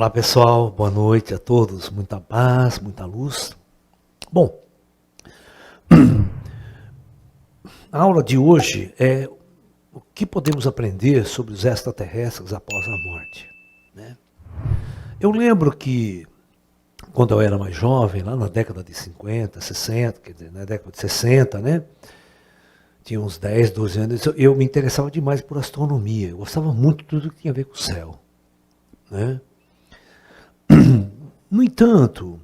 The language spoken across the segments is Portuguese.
Olá pessoal, boa noite a todos, muita paz, muita luz. Bom, a aula de hoje é o que podemos aprender sobre os extraterrestres após a morte, né? Eu lembro que quando eu era mais jovem, lá na década de 50, 60, quer dizer, na década de 60, né? Tinha uns 10, 12 anos, eu me interessava demais por astronomia, eu gostava muito de tudo que tinha a ver com o céu, né? No entanto,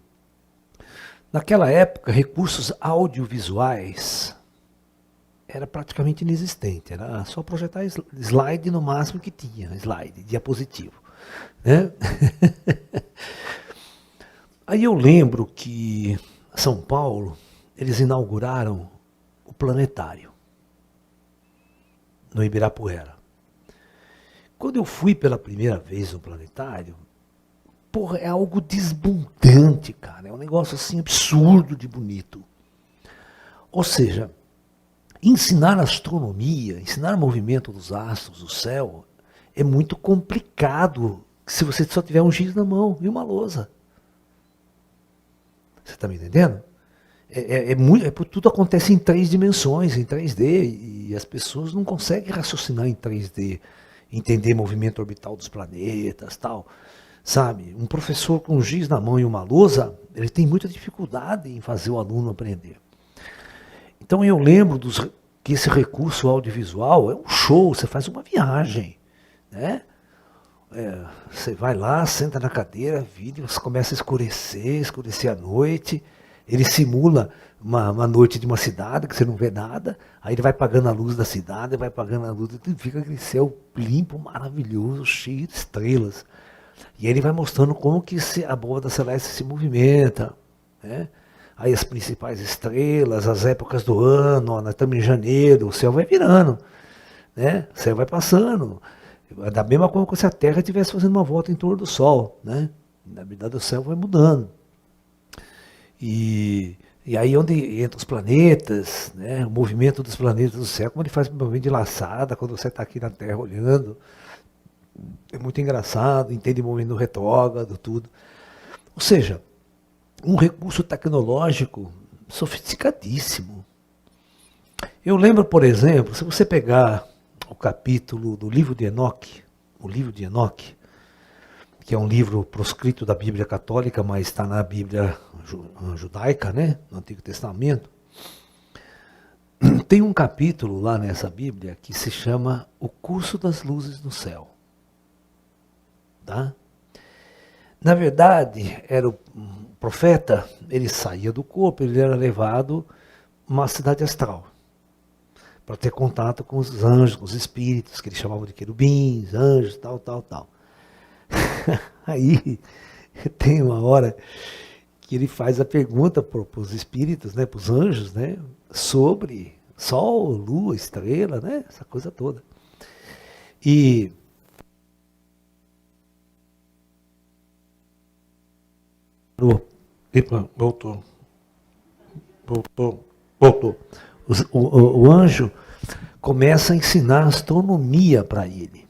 naquela época, recursos audiovisuais era praticamente inexistente, era só projetar slide no máximo que tinha, slide, diapositivo, né? Aí eu lembro que São Paulo, eles inauguraram o planetário, no Ibirapuera. Quando eu fui pela primeira vez no planetário, porra, é algo desbundante, cara. É um negócio assim absurdo de bonito. Ou seja, ensinar astronomia, ensinar o movimento dos astros, do céu, é muito complicado se você só tiver um giz na mão e uma lousa. Você está me entendendo? Tudo acontece em 3 dimensões, em 3D, e as pessoas não conseguem raciocinar em 3D, entender movimento orbital dos planetas, tal. Sabe, um professor com um giz na mão e uma lousa, ele tem muita dificuldade em fazer o aluno aprender. Então eu lembro que esse recurso audiovisual é um show, você faz uma viagem, né? Você vai lá, senta na cadeira, vídeo, começa a escurecer a noite, ele simula uma noite de uma cidade que você não vê nada, aí ele vai apagando a luz da cidade, vai apagando a luz, fica aquele céu limpo, maravilhoso, cheio de estrelas. E ele vai mostrando como que a borda celeste se movimenta, né? Aí as principais estrelas, as épocas do ano, nós estamos em janeiro, o céu vai virando, né? O céu vai passando. Da mesma forma que se a Terra estivesse fazendo uma volta em torno do Sol, né? Na verdade o céu vai mudando. E aí onde entra os planetas, né? O movimento dos planetas do céu, como ele faz um movimento de laçada, quando você está aqui na Terra olhando. É muito engraçado, entende o movimento retrógrado, tudo. Ou seja, um recurso tecnológico sofisticadíssimo. Eu lembro, por exemplo, se você pegar o capítulo do livro de Enoque, o livro de Enoque, que é um livro proscrito da Bíblia Católica, mas está na Bíblia judaica, né, no Antigo Testamento, tem um capítulo lá nessa Bíblia que se chama O Curso das Luzes no Céu. Tá? Na verdade, era o profeta, ele saía do corpo, ele era levado a uma cidade astral, para ter contato com os anjos, com os espíritos, que eles chamavam de querubins, anjos, tal. Aí, tem uma hora que ele faz a pergunta para os espíritos, né, para os anjos, né, sobre sol, lua, estrela, né, essa coisa toda. E epa, voltou. O anjo começa a ensinar astronomia para ele.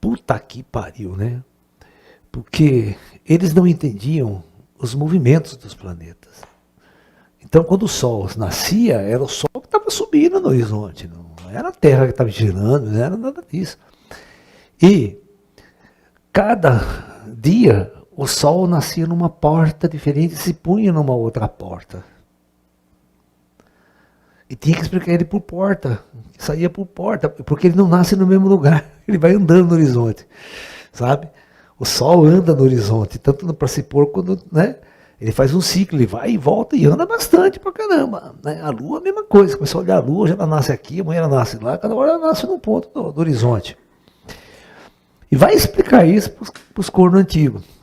Puta que pariu, né? Porque eles não entendiam os movimentos dos planetas. Então, quando o Sol nascia, era o Sol que estava subindo no horizonte, não era a Terra que estava girando, não era nada disso. E cada dia o Sol nascia numa porta diferente e se punha numa outra porta. E tinha que explicar ele por porta, saía por porta, porque ele não nasce no mesmo lugar, ele vai andando no horizonte, sabe? O Sol anda no horizonte, tanto para se pôr quando, né? Ele faz um ciclo, ele vai e volta e anda bastante pra caramba, né? A Lua a mesma coisa, começa a olhar a Lua, hoje ela nasce aqui, amanhã ela nasce lá, cada hora ela nasce num ponto do horizonte. E vai explicar isso para os cornos antigos.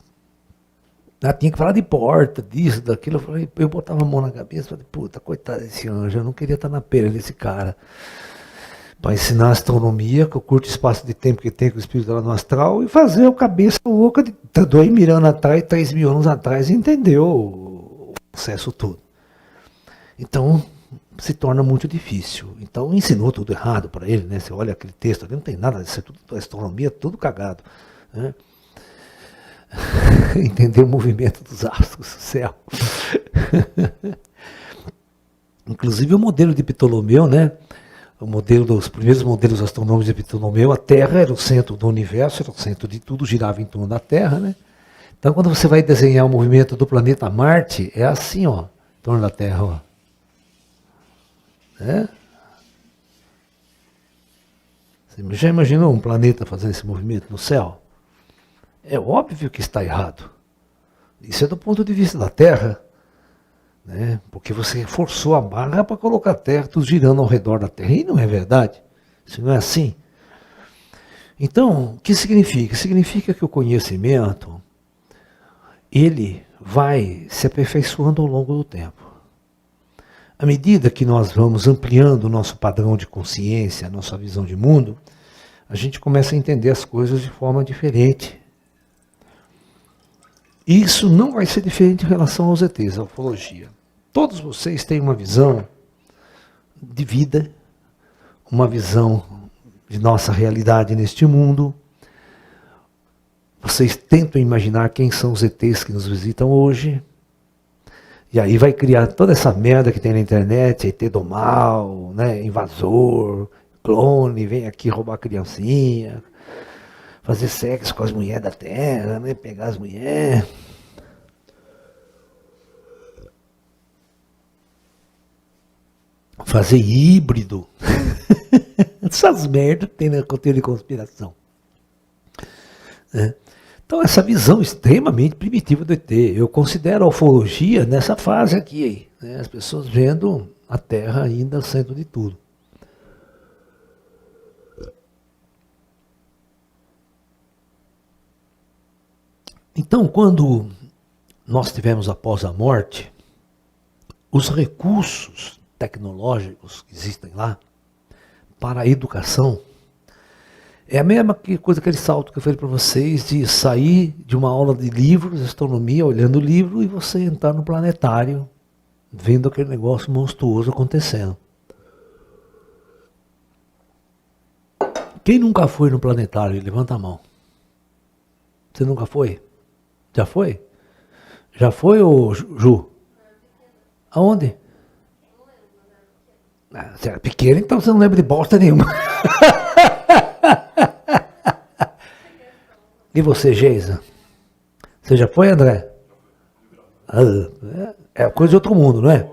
Tinha que falar de porta, disso, daquilo. Eu botava a mão na cabeça e falei, puta, coitado desse anjo, eu não queria estar na pele desse cara. Para ensinar astronomia, que o curto espaço de tempo que tem com o espírito lá no astral, e fazer o cabeça louca de 2.000 anos atrás, 3.000 anos atrás, e entendeu o processo todo. Então, se torna muito difícil. Então, ensinou tudo errado para ele, né? Você olha aquele texto ali, não tem nada disso, é tudo astronomia, tudo cagado, né? Entender o movimento dos astros do céu. Inclusive o modelo de Ptolomeu, né? Os primeiros modelos astronômicos de Ptolomeu, a Terra era o centro do universo, era o centro de tudo, girava em torno da Terra, né? Então quando você vai desenhar o movimento do planeta Marte, é assim, ó, em torno da Terra, ó. Né? Você já imaginou um planeta fazendo esse movimento no céu? É óbvio que está errado. Isso é do ponto de vista da Terra, né? Porque você forçou a barra para colocar a Terra tudo girando ao redor da Terra. E não é verdade. Isso não é assim. Então, o que significa? Significa que o conhecimento, ele vai se aperfeiçoando ao longo do tempo. À medida que nós vamos ampliando o nosso padrão de consciência, a nossa visão de mundo, a gente começa a entender as coisas de forma diferente. Isso não vai ser diferente em relação aos ETs, à ufologia. Todos vocês têm uma visão de vida, uma visão de nossa realidade neste mundo. Vocês tentam imaginar quem são os ETs que nos visitam hoje. E aí vai criar toda essa merda que tem na internet, ET do mal, né, invasor, clone, vem aqui roubar criancinha, fazer sexo com as mulheres da Terra, né, pegar as mulheres. Fazer híbrido. Essas merdas tem na conteúdo de conspiração. Né? Então, essa visão extremamente primitiva do ET. Eu considero a ufologia nessa fase aqui. Né? As pessoas vendo a Terra ainda centro de tudo. Então, quando nós tivemos após a morte, os recursos tecnológicos que existem lá para a educação é a mesma coisa, aquele salto que eu falei para vocês de sair de uma aula de livros, astronomia, olhando o livro e você entrar no planetário vendo aquele negócio monstruoso acontecendo. Quem nunca foi no planetário? Levanta a mão. Você nunca foi? Já foi? Já foi, ô Ju? Aonde? Ah, você era pequeno, então você não lembra de bosta nenhuma. E você, Geisa? Você já foi, André? Ah, é coisa de outro mundo, não é?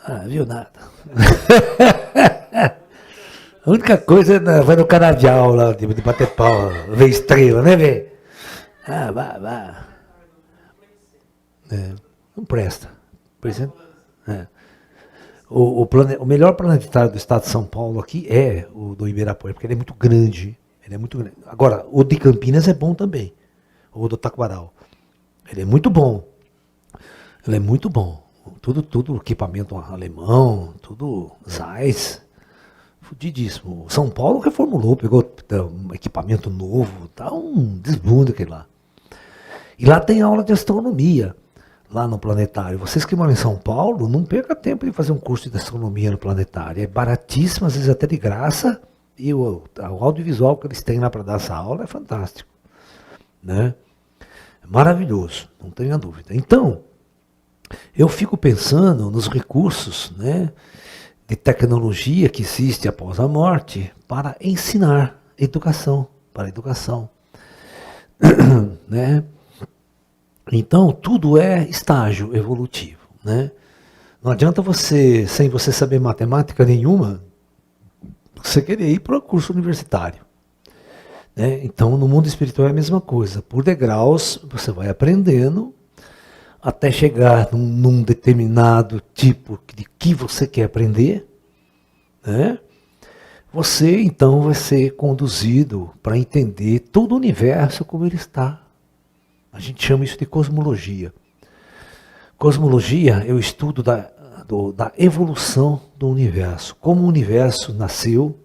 Ah, viu nada. A única coisa é vai no canavial lá, de bater pau, ver estrela, né, velho? Ah, vá. É, não presta. Por exemplo, o melhor planetário do estado de São Paulo aqui é o do Ibirapuera, porque ele é muito grande. Ele é muito grande. Agora, o de Campinas é bom também. O do Taquaral. Ele é muito bom. Ele é muito bom. Tudo equipamento alemão, tudo Zeiss. Fudidíssimo. São Paulo reformulou, pegou um equipamento novo, tá um desbunde aquele lá. E lá tem aula de astronomia, lá no planetário. Vocês que moram em São Paulo, não perca tempo de fazer um curso de astronomia no planetário. É baratíssimo, às vezes até de graça, e o audiovisual que eles têm lá para dar essa aula é fantástico. Né? É maravilhoso, não tenha dúvida. Então, eu fico pensando nos recursos, né, de tecnologia que existe após a morte para ensinar educação, para a educação. Né? Então, tudo é estágio evolutivo. Né? Não adianta você, sem você saber matemática nenhuma, você querer ir para o curso universitário. Né? Então, no mundo espiritual é a mesma coisa. Por degraus, você vai aprendendo até chegar num determinado tipo de que você quer aprender. Né? Você, então, vai ser conduzido para entender todo o universo como ele está. A gente chama isso de cosmologia. Cosmologia é o estudo da evolução do universo. Como o universo nasceu,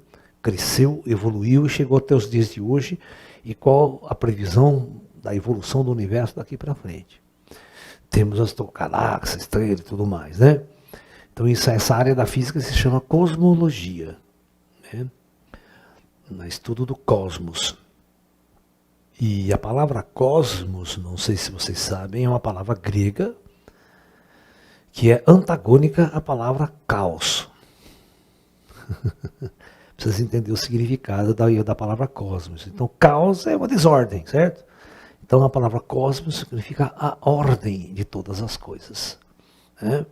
cresceu, evoluiu e chegou até os dias de hoje e qual a previsão da evolução do universo daqui para frente. Temos as galáxias, estrelas e tudo mais, né? Então essa área da física se chama cosmologia. Né? no estudo do cosmos. E a palavra cosmos, não sei se vocês sabem, é uma palavra grega que é antagônica à palavra caos. Precisa entender o significado da palavra cosmos. Então, caos é uma desordem, certo? Então, a palavra cosmos significa a ordem de todas as coisas, né?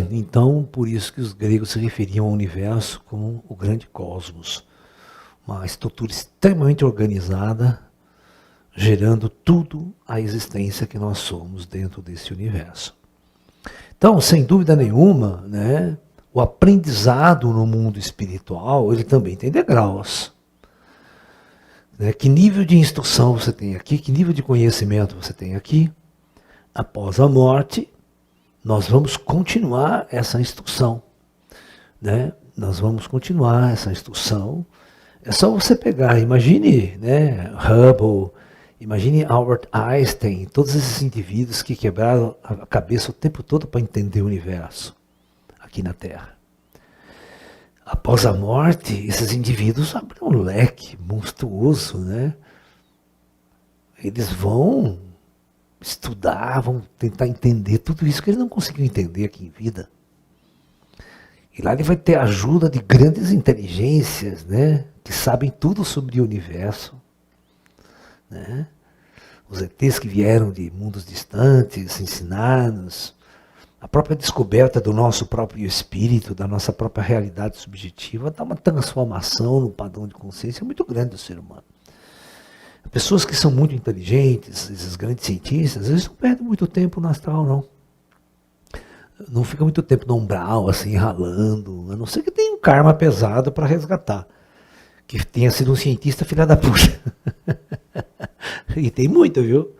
Então, por isso que os gregos se referiam ao universo como o grande cosmos. Uma estrutura extremamente organizada, gerando tudo a existência que nós somos dentro desse universo. Então, sem dúvida nenhuma, né, o aprendizado no mundo espiritual, ele também tem degraus. Né? Que nível de instrução você tem aqui, que nível de conhecimento você tem aqui. Após a morte, nós vamos continuar essa instrução. Né? Nós vamos continuar essa instrução. É só você pegar, imagine, né, Hubble, imagine Albert Einstein, todos esses indivíduos que quebraram a cabeça o tempo todo para entender o universo aqui na Terra. Após a morte, esses indivíduos abrem um leque monstruoso, né? Eles vão estudar, vão tentar entender tudo isso que eles não conseguiram entender aqui em vida. E lá ele vai ter a ajuda de grandes inteligências, né? Que sabem tudo sobre o universo, né? Os ETs que vieram de mundos distantes ensinar-nos, a própria descoberta do nosso próprio espírito, da nossa própria realidade subjetiva, dá uma transformação no padrão de consciência muito grande do ser humano. Pessoas que são muito inteligentes, esses grandes cientistas, eles não perdem muito tempo no astral, não. Não fica muito tempo no umbral, assim, ralando, a não ser que tenha um karma pesado para resgatar. Que tenha sido um cientista filha da puta. E tem muito, viu?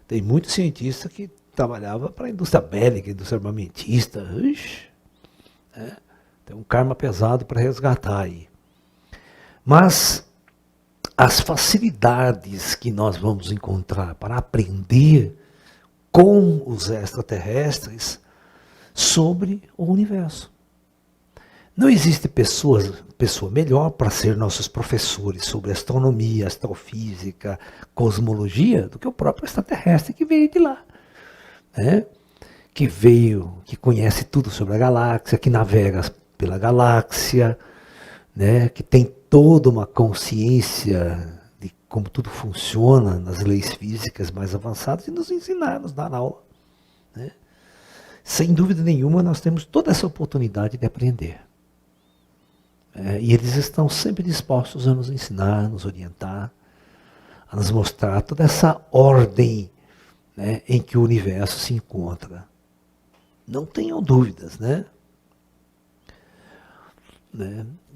Tem muito cientista que trabalhava para a indústria bélica, indústria armamentista. Ixi, né? Tem um karma pesado para resgatar aí. Mas as facilidades que nós vamos encontrar para aprender com os extraterrestres sobre o universo. Não existe pessoa melhor para ser nossos professores sobre astronomia, astrofísica, cosmologia, do que o próprio extraterrestre que veio de lá. Né? Que conhece tudo sobre a galáxia, que navega pela galáxia, né? Que tem toda uma consciência de como tudo funciona nas leis físicas mais avançadas e nos ensinar, nos dar aula. Né? Sem dúvida nenhuma, nós temos toda essa oportunidade de aprender. E eles estão sempre dispostos a nos ensinar, a nos orientar, a nos mostrar toda essa ordem, né, em que o universo se encontra. Não tenham dúvidas, né?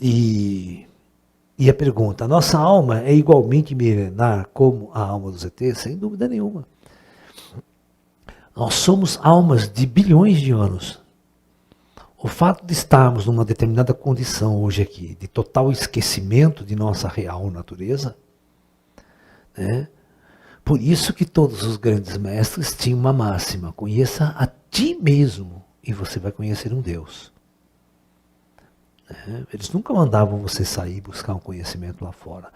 E a pergunta, a nossa alma é igualmente milenar como a alma dos ETs? Sem dúvida nenhuma. Nós somos almas de bilhões de anos. O fato de estarmos numa determinada condição hoje aqui, de total esquecimento de nossa real natureza, né? Por isso que todos os grandes mestres tinham uma máxima: conheça a ti mesmo e você vai conhecer um Deus. Né? Eles nunca mandavam você sair e buscar um conhecimento lá fora.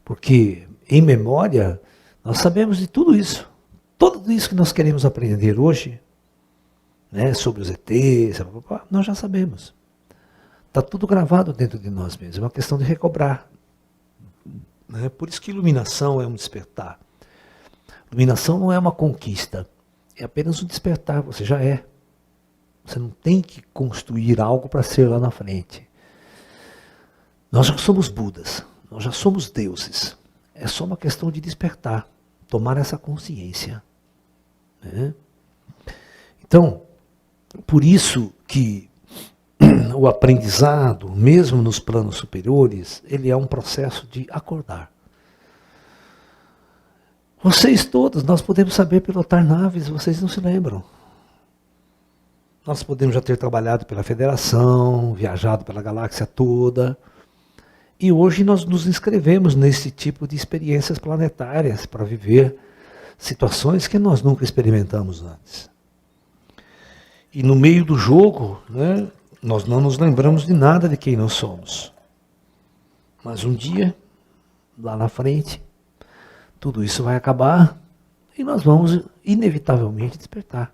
Porque em memória nós sabemos de tudo isso. Tudo isso que nós queremos aprender hoje, né, sobre os ETs, nós já sabemos. Está tudo gravado dentro de nós mesmos. É uma questão de recobrar. Né? Por isso que iluminação é um despertar. Iluminação não é uma conquista. É apenas um despertar. Você já é. Você não tem que construir algo para ser lá na frente. Nós já somos Budas. Nós já somos deuses. É só uma questão de despertar. Tomar essa consciência. Né? Então, por isso que o aprendizado, mesmo nos planos superiores, ele é um processo de acordar. Vocês todos, nós podemos saber pilotar naves, vocês não se lembram. Nós podemos já ter trabalhado pela Federação, viajado pela galáxia toda, e hoje nós nos inscrevemos nesse tipo de experiências planetárias para viver situações que nós nunca experimentamos antes. E no meio do jogo, né, nós não nos lembramos de nada de quem nós somos. Mas um dia, lá na frente, tudo isso vai acabar e nós vamos inevitavelmente despertar.